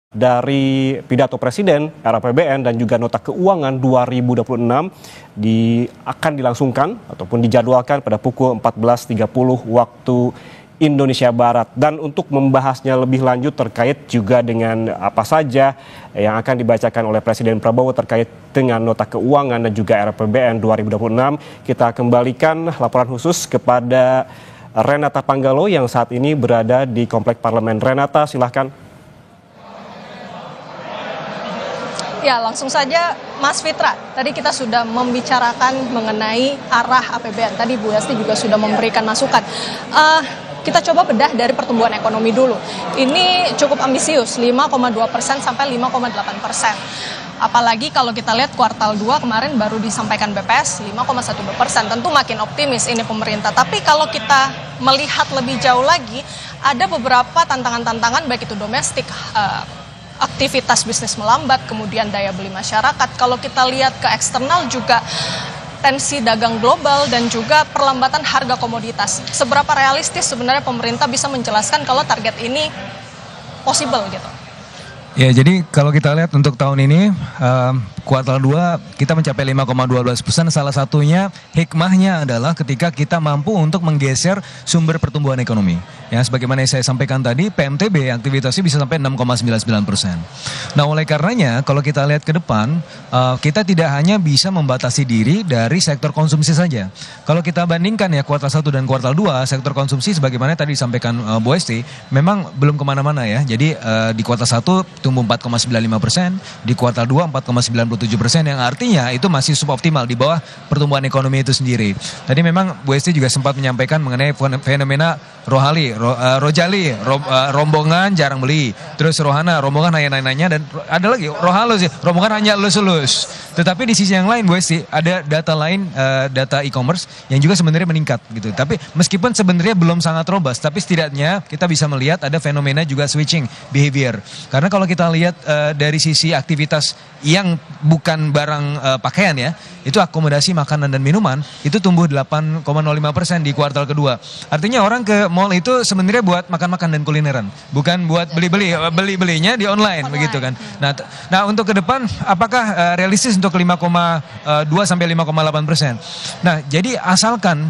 Dari pidato Presiden, RAPBN dan juga nota keuangan 2026 akan dilangsungkan ataupun dijadwalkan pada pukul 14.30 waktu Indonesia Barat. Dan untuk membahasnya lebih lanjut terkait juga dengan apa saja yang akan dibacakan oleh Presiden Prabowo terkait dengan nota keuangan dan juga RAPBN 2026, kita kembalikan laporan khusus kepada Renata Panggalo yang saat ini berada di Komplek Parlemen. Renata, silahkan. Ya, langsung saja Mas Fitra, tadi kita sudah membicarakan mengenai arah APBN. Tadi Bu Yasti juga sudah memberikan masukan. Kita coba bedah dari pertumbuhan ekonomi dulu. Ini cukup ambisius, 5,2% sampai 5,8%. Apalagi kalau kita lihat kuartal 2 kemarin baru disampaikan BPS 5,12%. Tentu makin optimis ini pemerintah. Tapi kalau kita melihat lebih jauh lagi, ada beberapa tantangan-tantangan baik itu domestik, aktivitas bisnis melambat, kemudian daya beli masyarakat. Kalau kita lihat ke eksternal juga tensi dagang global dan juga perlambatan harga komoditas. Seberapa realistis sebenarnya pemerintah bisa menjelaskan kalau target ini possible gitu? Ya, jadi kalau kita lihat untuk tahun ini kuartal 2 kita mencapai 5,12%. Salah satunya hikmahnya adalah ketika kita mampu untuk menggeser sumber pertumbuhan ekonomi. Ya, sebagaimana yang saya sampaikan tadi, PMTB aktivitasnya bisa sampai 6,99%. Nah, oleh karenanya kalau kita lihat ke depan, kita tidak hanya bisa membatasi diri dari sektor konsumsi saja. Kalau kita bandingkan ya kuartal 1 dan kuartal 2, sektor konsumsi sebagaimana tadi disampaikan Bu Esti, memang belum kemana-mana ya. Jadi di kuartal 1 tumbuh 4,95%, di kuartal 2 4,97%, yang artinya itu masih suboptimal di bawah pertumbuhan ekonomi itu sendiri. Tadi memang Bu Esti juga sempat menyampaikan mengenai fenomena Rojali, rombongan jarang beli, terus Rohana, rombongan hanya nanya-nanya, dan ada lagi Rohalus ya, rombongan hanya elus-elus. Tetapi di sisi yang lain Bu Esti, ada data lain, data e-commerce yang juga sebenarnya meningkat gitu. Tapi meskipun sebenarnya belum sangat robust, tapi setidaknya kita bisa melihat ada fenomena juga switching behavior. Karena kalau kita lihat dari sisi aktivitas yang bukan barang pakaian ya, itu akomodasi makanan dan minuman itu tumbuh 8,05% di kuartal kedua. Artinya orang ke mall itu sebenarnya buat makan-makan dan kulineran, bukan buat beli-belinya di online begitu kan. Nah untuk ke depan apakah realistis untuk 5,2 sampai 5,8%? Nah, jadi asalkan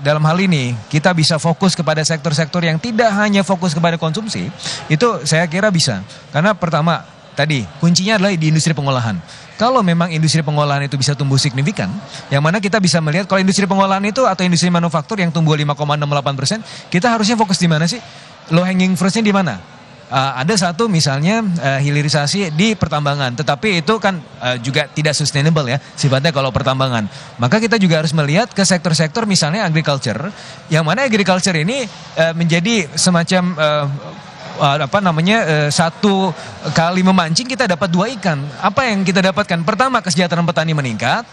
dalam hal ini kita bisa fokus kepada sektor-sektor yang tidak hanya fokus kepada konsumsi, itu saya kira bisa. Karena pertama tadi kuncinya adalah di industri pengolahan. Kalau memang industri pengolahan itu bisa tumbuh signifikan, yang mana kita bisa melihat kalau industri pengolahan itu atau industri manufaktur yang tumbuh 5,68%, kita harusnya fokus di mana sih? Low hanging fruitnya di mana? Ada satu misalnya hilirisasi di pertambangan, tetapi itu kan juga tidak sustainable ya sifatnya kalau pertambangan. Maka kita juga harus melihat ke sektor-sektor misalnya agriculture, yang mana agriculture ini menjadi semacam satu kali memancing kita dapat 2 ikan. Apa yang kita dapatkan? Pertama, kesejahteraan petani meningkat.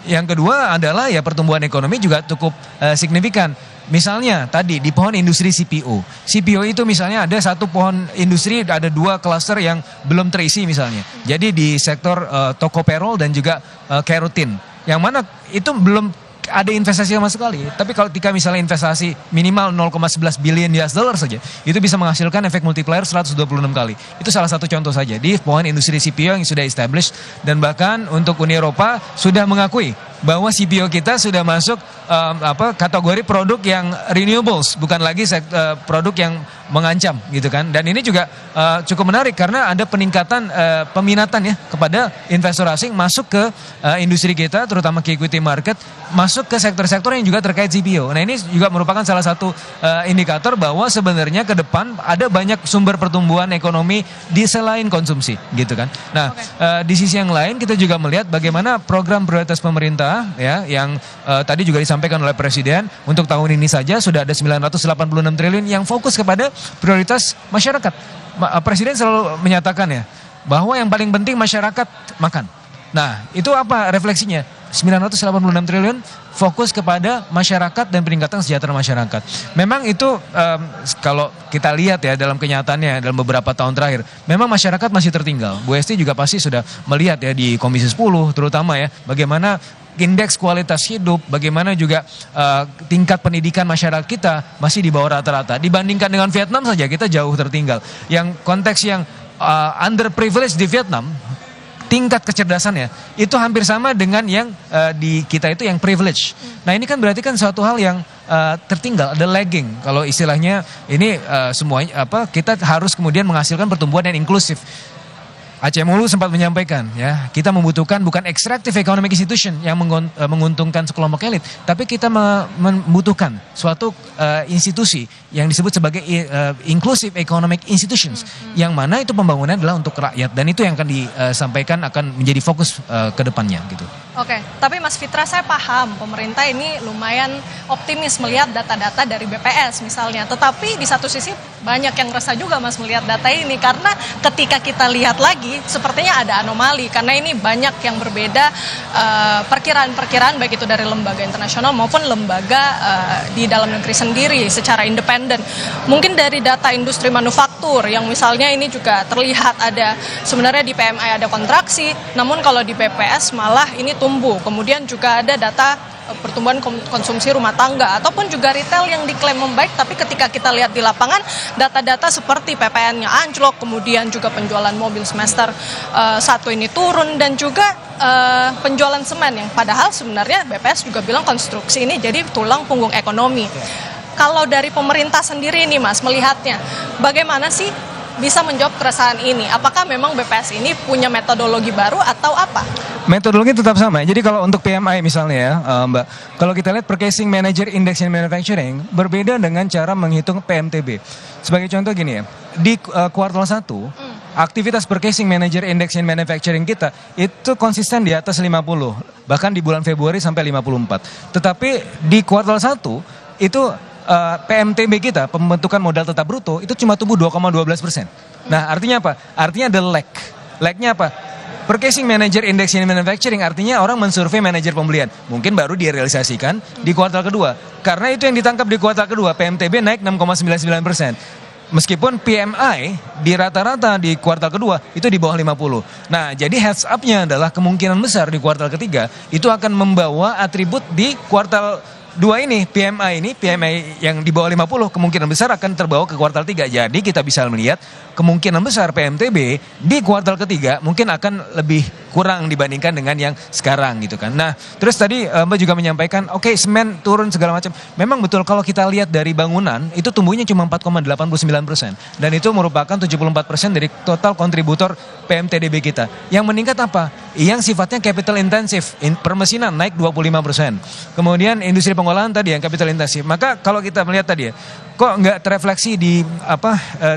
Yang kedua adalah ya pertumbuhan ekonomi juga cukup signifikan. Misalnya tadi di pohon industri CPO. CPO itu misalnya ada satu pohon industri, ada 2 klaster yang belum terisi misalnya. Jadi di sektor tocopherol dan juga keratin. Yang mana itu belum ada investasi sama sekali. Tapi kalau ketika misalnya investasi minimal 0,11 billion US dollar saja, itu bisa menghasilkan efek multiplier 126 kali. Itu salah satu contoh saja di pohon industri CPO yang sudah established, dan bahkan untuk Uni Eropa sudah mengakui bahwa CPO kita sudah masuk kategori produk yang renewables, bukan lagi produk yang mengancam gitu kan. Dan ini juga cukup menarik karena ada peningkatan peminatan ya kepada investor asing masuk ke industri kita, terutama ke equity market, masuk ke sektor-sektor yang juga terkait CPO. Nah, ini juga merupakan salah satu indikator bahwa sebenarnya ke depan ada banyak sumber pertumbuhan ekonomi di selain konsumsi gitu kan. Nah, di sisi yang lain kita juga melihat bagaimana program prioritas pemerintah ya yang tadi juga disampaikan oleh Presiden. Untuk tahun ini saja sudah ada 986 triliun yang fokus kepada prioritas masyarakat. Presiden selalu menyatakan ya bahwa yang paling penting masyarakat makan. Nah, itu apa refleksinya? 986 triliun fokus kepada masyarakat dan peningkatan sejahtera masyarakat. Memang itu kalau kita lihat ya dalam kenyataannya dalam beberapa tahun terakhir, memang masyarakat masih tertinggal. Bu Esti juga pasti sudah melihat ya di Komisi 10 terutama ya, bagaimana indeks kualitas hidup, bagaimana juga tingkat pendidikan masyarakat kita masih di bawah rata-rata. Dibandingkan dengan Vietnam saja kita jauh tertinggal. Yang konteks yang underprivileged di Vietnam, tingkat kecerdasannya itu hampir sama dengan yang di kita itu yang privilege. Nah ini kan berarti kan suatu hal yang tertinggal, ada lagging. Kalau istilahnya ini semuanya kita harus kemudian menghasilkan pertumbuhan yang inklusif. Aceh Mulu sempat menyampaikan ya, kita membutuhkan bukan extractive economic institution yang menguntungkan sekelompok elit, tapi kita membutuhkan suatu institusi yang disebut sebagai inclusive economic institutions, yang mana itu pembangunan adalah untuk rakyat, dan itu yang akan disampaikan akan menjadi fokus ke depannya gitu. Oke, tapi Mas Fitra, saya paham pemerintah ini lumayan optimis melihat data-data dari BPS misalnya, tetapi di satu sisi banyak yang resah juga Mas melihat data ini, karena ketika kita lihat lagi sepertinya ada anomali, karena ini banyak yang berbeda perkiraan-perkiraan baik itu dari lembaga internasional maupun lembaga di dalam negeri sendiri secara independen. Mungkin dari data industri manufaktur yang misalnya ini juga terlihat ada sebenarnya di PMI ada kontraksi, namun kalau di BPS malah ini tumbuh. Kemudian juga ada data pertumbuhan konsumsi rumah tangga ataupun juga retail yang diklaim membaik, tapi ketika kita lihat di lapangan data-data seperti PPN-nya anjlok, kemudian juga penjualan mobil semester 1 ini turun, dan juga penjualan semen yang padahal sebenarnya BPS juga bilang konstruksi ini jadi tulang punggung ekonomi. Kalau dari pemerintah sendiri nih Mas melihatnya, bagaimana sih bisa menjawab keresahan ini? Apakah memang BPS ini punya metodologi baru atau apa? Metodologi tetap sama. Jadi kalau untuk PMI misalnya ya, Mbak, kalau kita lihat Purchasing Manager Index in Manufacturing berbeda dengan cara menghitung PMTB. Sebagai contoh gini ya, di kuartal 1, aktivitas Purchasing Manager Index in Manufacturing kita itu konsisten di atas 50, bahkan di bulan Februari sampai 54. Tetapi di kuartal 1 itu PMTB kita, pembentukan modal tetap bruto, itu cuma tumbuh 2,12%. Nah artinya apa? Artinya ada lag. Lagnya apa? Purchasing Manager Index in Manufacturing artinya orang mensurvei manajer pembelian. Mungkin baru direalisasikan di kuartal kedua. Karena itu yang ditangkap di kuartal kedua, PMTB naik 6,99%. Meskipun PMI di rata-rata di kuartal kedua itu di bawah 50. Nah jadi heads up-nya adalah kemungkinan besar di kuartal ketiga itu akan membawa atribut di kuartal 2 ini, PMI yang di bawah 50 kemungkinan besar akan terbawa ke kuartal 3. Jadi kita bisa melihat kemungkinan besar PMTB di kuartal ketiga mungkin akan lebih kurang dibandingkan dengan yang sekarang gitu kan. Nah terus tadi Mbak juga menyampaikan oke, semen turun segala macam. Memang betul kalau kita lihat dari bangunan itu tumbuhnya cuma 4,89%. Dan itu merupakan 74% dari total kontributor PMTDB kita. Yang meningkat apa? Yang sifatnya capital intensif, permesinan naik 25%. Kemudian industri pengolahan tadi yang capital intensif. Maka kalau kita melihat tadi ya, kok nggak terefleksi di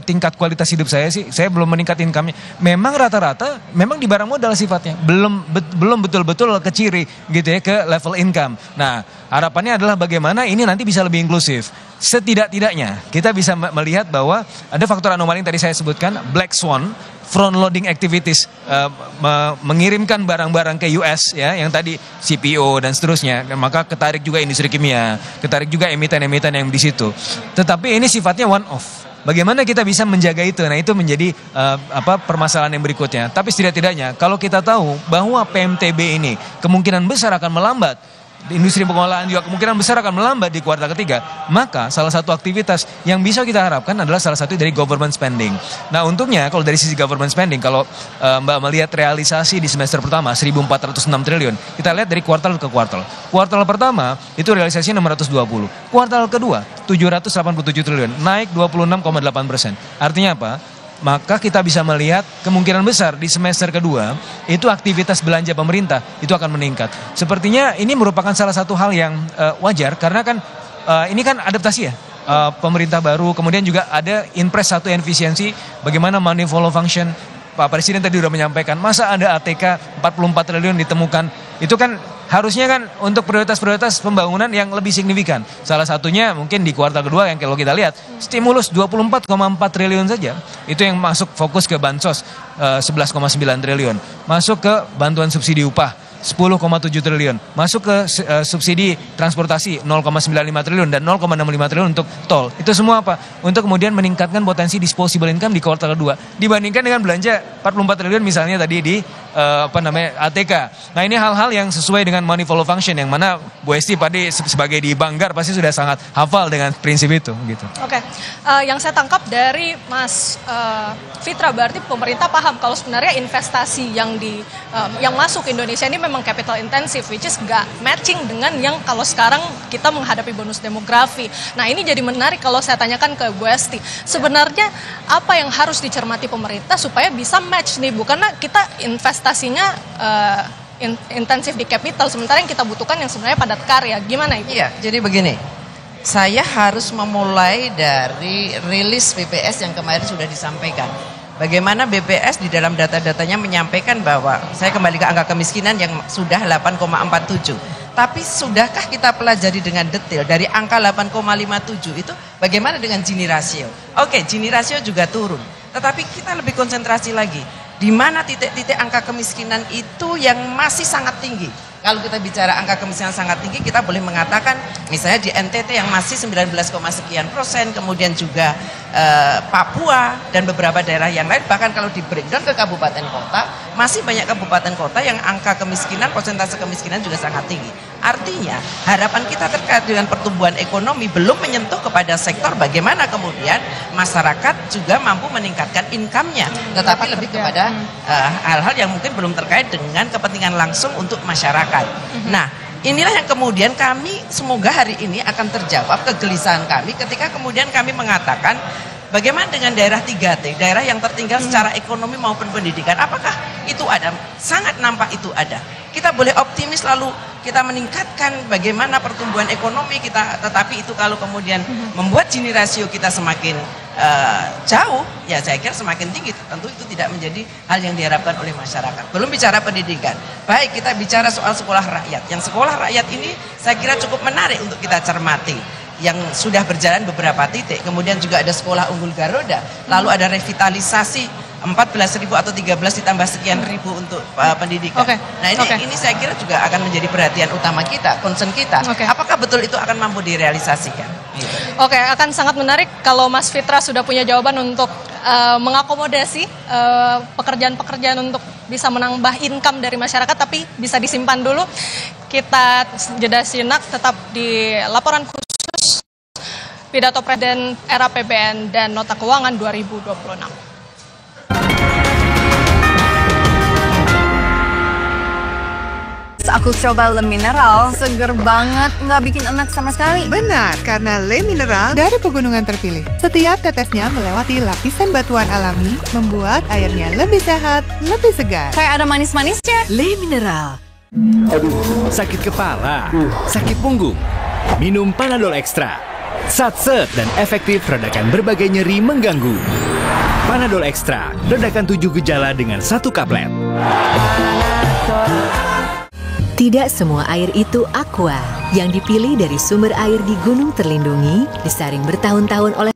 tingkat kualitas hidup saya sih? Saya belum meningkat income-nya. Memang rata-rata memang di barang modal sifatnya, belum betul-betul ke ciri gitu ya, ke level income. Nah harapannya adalah bagaimana ini nanti bisa lebih inklusif. Setidak-tidaknya kita bisa melihat bahwa ada faktor anomali yang tadi saya sebutkan, black swan, front loading activities, mengirimkan barang-barang ke US ya, yang tadi CPO dan seterusnya, maka ketarik juga industri kimia, ketarik juga emiten-emiten yang di situ. Tetapi ini sifatnya one off. Bagaimana kita bisa menjaga itu? Nah itu menjadi permasalahan yang berikutnya. Tapi setidak-tidaknya kalau kita tahu bahwa PMTB ini kemungkinan besar akan melambat, industri pengolahan juga kemungkinan besar akan melambat di kuartal ketiga, maka salah satu aktivitas yang bisa kita harapkan adalah salah satu dari government spending. Nah untungnya kalau dari sisi government spending, kalau Mbak melihat realisasi di semester pertama 1.406 triliun, kita lihat dari kuartal ke kuartal. Kuartal pertama itu realisasi 620, kuartal kedua 787 triliun, naik 26,8%. Artinya apa? Maka kita bisa melihat kemungkinan besar di semester kedua itu aktivitas belanja pemerintah itu akan meningkat. Sepertinya ini merupakan salah satu hal yang wajar karena kan ini kan adaptasi ya. Pemerintah baru, kemudian juga ada Inpres 1 efisiensi, bagaimana money follow function. Pak Presiden tadi sudah menyampaikan, masa ada ATK 44 triliun ditemukan. Itu kan harusnya kan untuk prioritas-prioritas pembangunan yang lebih signifikan. Salah satunya mungkin di kuartal kedua yang kalau kita lihat, stimulus 24,4 triliun saja. Itu yang masuk fokus ke bansos 11,9 triliun. Masuk ke bantuan subsidi upah 10,7 triliun. Masuk ke subsidi transportasi 0,95 triliun dan 0,65 triliun untuk tol. Itu semua apa? Untuk kemudian meningkatkan potensi disposable income di kuartal kedua. Dibandingkan dengan belanja 44 triliun misalnya tadi di ATK. Nah ini hal-hal yang sesuai dengan money follow function yang mana Bu Esti tadi sebagai di Banggar pasti sudah sangat hafal dengan prinsip itu gitu. Oke, yang saya tangkap dari Mas Fitra berarti pemerintah paham kalau sebenarnya investasi yang masuk ke Indonesia ini memang capital intensive, which is nggak matching dengan yang kalau sekarang kita menghadapi bonus demografi. Nah ini jadi menarik kalau saya tanyakan ke Bu Esti, sebenarnya apa yang harus dicermati pemerintah supaya bisa match nih, Bu? Karena kita investasinya intensif di capital, sementara yang kita butuhkan yang sebenarnya padat karya. Gimana Ibu? Iya, jadi begini, saya harus memulai dari rilis BPS yang kemarin sudah disampaikan. Bagaimana BPS di dalam data-datanya menyampaikan bahwa, saya kembali ke angka kemiskinan yang sudah 8,47. Tapi sudahkah kita pelajari dengan detail dari angka 8,57 itu bagaimana dengan Gini rasio? Oke, Gini rasio juga turun. Tetapi kita lebih konsentrasi lagi. Di mana titik-titik angka kemiskinan itu yang masih sangat tinggi. Kalau kita bicara angka kemiskinan sangat tinggi, kita boleh mengatakan misalnya di NTT yang masih 19, sekian %, kemudian juga Papua dan beberapa daerah yang lain, bahkan kalau di breakdown ke kabupaten kota, masih banyak kabupaten kota yang angka kemiskinan, persentase kemiskinan juga sangat tinggi. Artinya harapan kita terkait dengan pertumbuhan ekonomi belum menyentuh kepada sektor bagaimana kemudian masyarakat juga mampu meningkatkan income-nya, tetapi lebih kepada hal-hal yang mungkin belum terkait dengan kepentingan langsung untuk masyarakat. Nah, inilah yang kemudian kami semoga hari ini akan terjawab kegelisahan kami ketika kemudian kami mengatakan bagaimana dengan daerah 3T, daerah yang tertinggal secara ekonomi maupun pendidikan, apakah itu ada? Sangat nampak itu ada. Kita boleh optimis lalu kita meningkatkan bagaimana pertumbuhan ekonomi kita, tetapi itu kalau kemudian membuat Gini rasio kita semakin jauh, ya saya kira semakin tinggi, tentu itu tidak menjadi hal yang diharapkan oleh masyarakat. Belum bicara pendidikan, baik kita bicara soal sekolah rakyat. Yang sekolah rakyat ini saya kira cukup menarik untuk kita cermati, yang sudah berjalan beberapa titik, kemudian juga ada sekolah unggul Garuda, lalu ada revitalisasi 14.000 atau 13 ditambah sekian ribu untuk pendidikan. Nah ini saya kira juga akan menjadi perhatian utama kita, concern kita. Apakah betul itu akan mampu direalisasikan? Gitu. Oke, akan sangat menarik kalau Mas Fitra sudah punya jawaban untuk mengakomodasi pekerjaan-pekerjaan untuk bisa menambah income dari masyarakat, tapi bisa disimpan dulu. Kita jeda sinak tetap di laporan khusus pidato Presiden era APBN dan Nota Keuangan 2026. Aku coba Le Mineral, seger banget, nggak bikin enak sama sekali. Benar, karena Le Mineral dari pegunungan terpilih. Setiap tetesnya melewati lapisan batuan alami, membuat airnya lebih sehat, lebih segar. Kayak ada manis-manisnya. Le Mineral. Aduh, sakit kepala, sakit punggung. Minum Panadol Extra. Satset dan efektif redakan berbagai nyeri mengganggu. Panadol Extra, redakan 7 gejala dengan 1 kaplet. Tidak semua air itu aqua. Yang dipilih dari sumber air di gunung terlindungi, disaring bertahun-tahun oleh